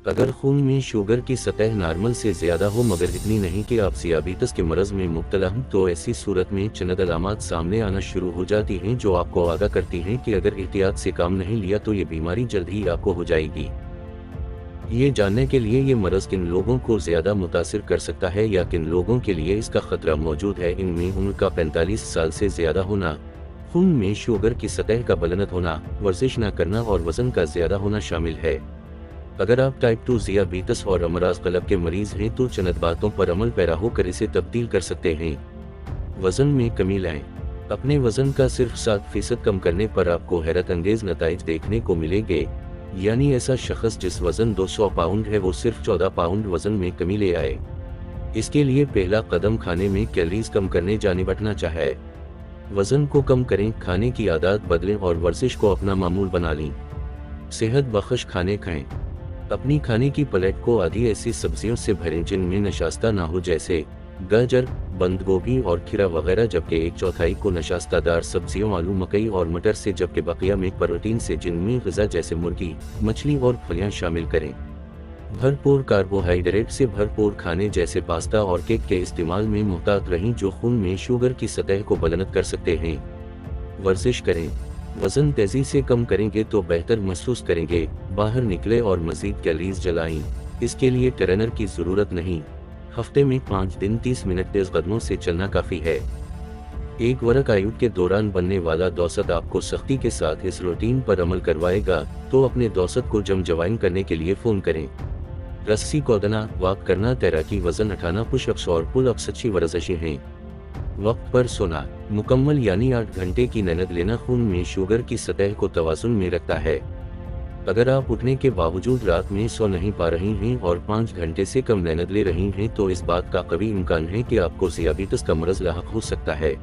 अगर खून में शुगर की सतह नॉर्मल से ज़्यादा हो मगर इतनी नहीं कि आप ज़ियाबीतस के मरज़ में मुब्तला हों, तो ऐसी सूरत में चंद अलामात सामने आना शुरू हो जाती हैं जो आपको आगाह करती हैं कि अगर एहतियात से काम नहीं लिया तो ये बीमारी जल्द ही आपको हो जाएगी। ये जानने के लिए ये मरज़ किन लोगों को ज़्यादा मुतासिर कर सकता है या किन लोगों के लिए इसका ख़तरा मौजूद है, इनमें उम्र का 45 साल से ज़्यादा होना, खून में शुगर की सतह का बुलंद होना, वर्जिश न करना और वज़न का ज़्यादा होना शामिल है। अगर आप टाइप 2 ज़ियाबीतस और अमराज़ क़ल्ब के मरीज़ हैं तो चंद बातों पर अमल पैरा होकर इसे तब्दील कर सकते हैं। वज़न में कमी लाएं। अपने वज़न का सिर्फ 7% कम करने पर आपको हैरत अंगेज़ नताइज देखने को मिलेंगे, यानी ऐसा शख्स जिस वज़न 200 पाउंड है वो सिर्फ 14 पाउंड वज़न में कमी ले आए। इसके लिए पहला कदम खाने में कैलोरीज कम करने जा निपटना चाहिए। वज़न को कम करें, खाने की आदत बदलें और वर्जिश को अपना मामूल बना लें। सेहत बख्श खाने खाएं। अपनी खाने की प्लेट को आधी ऐसी सब्जियों से भरें जिनमें नशास्ता ना हो, जैसे गाजर, बंद गोभी और खीरा वगैरह, जबकि 1/4 को नशास्तादार सब्जियों आलू, मकई और मटर से, जबकि बकिया में प्रोटीन से जिनमें ग़िज़ा जैसे मुर्गी, मछली और फलियां शामिल करें। भरपूर कार्बोहाइड्रेट से भरपूर खाने जैसे पास्ता और केक के इस्तेमाल में मुहतात रहें जो खून में शुगर की सतह को बुलंद कर सकते हैं। वर्जिश करें। वज़न तेज़ी से कम करेंगे तो बेहतर महसूस करेंगे। बाहर निकले और मज़ीद कैलोरीज जलाएं। इसके लिए ट्रेनर की ज़रूरत नहीं। हफ्ते में 5 दिन 30 मिनट तेज़ कदमों से चलना काफ़ी है। एक वर्कआउट के दौरान बनने वाला दोस्त आपको सख्ती के साथ इस रूटीन पर अमल करवाएगा, तो अपने दोस्त को ज्वाइन करने के लिए फ़ोन करें। रस्सी कूदना, वॉक करना, तैराकी, वज़न उठाना, पुशअप्स और पुलअप्स अच्छी वर्जिशें हैं। वक्त पर सोना मुकम्मल यानी 8 घंटे की नींद लेना खून में शुगर की सतह को तवाज़ुन में रखता है। अगर आप उठने के बावजूद रात में सो नहीं पा रही हैं और 5 घंटे से कम नींद ले रही हैं तो इस बात का कवी इम्कान है कि आपको ज़ियाबीतस का मरज़ लाहक हो सकता है।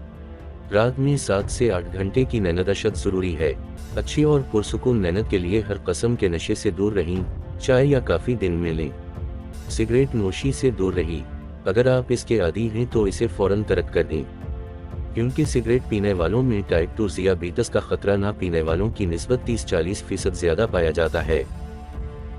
रात में 7 से 8 घंटे की नींद अशद ज़रूरी है। अच्छी और पुरसुकून नींद के लिए हर किस्म के नशे से दूर रहें। चाय या काफ़ी दिन में लें। सिगरेट नोशी से दूर रही। अगर आप इसके आदी हैं तो इसे फ़ौरन तर्क कर दें, क्योंकि सिगरेट पीने वालों में टाइप 2 ज़ियाबीतस का खतरा ना पीने वालों की निस्बत 30-40% ज़्यादा पाया जाता है।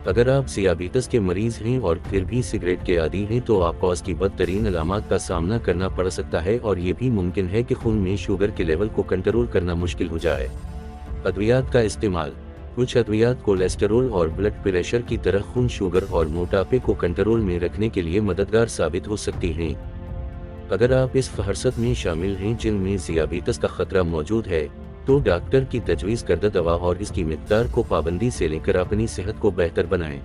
अगर आप ज़ियाबीतस के मरीज़ हैं और फिर भी सिगरेट के आदी हैं तो आपको इसकी बदतरीन अलामात का सामना करना पड़ सकता है और ये भी मुमकिन है कि खून में शुगर के लेवल को कंट्रोल करना मुश्किल हो जाए। अद्वियात का इस्तेमाल। कुछ अद्वियात कोलेस्टेरोल और ब्लड प्रेशर की तरह खून, शुगर और मोटापे को कंट्रोल में रखने के लिए मददगार साबित हो सकती हैं। अगर आप इस फहरसत में शामिल हैं जिनमें ज़ियाबीतस का खतरा मौजूद है, तो डॉक्टर की तजवीज़ करदा दवा और इसकी मिक़दार को पाबंदी से लेकर अपनी सेहत को बेहतर बनाएं।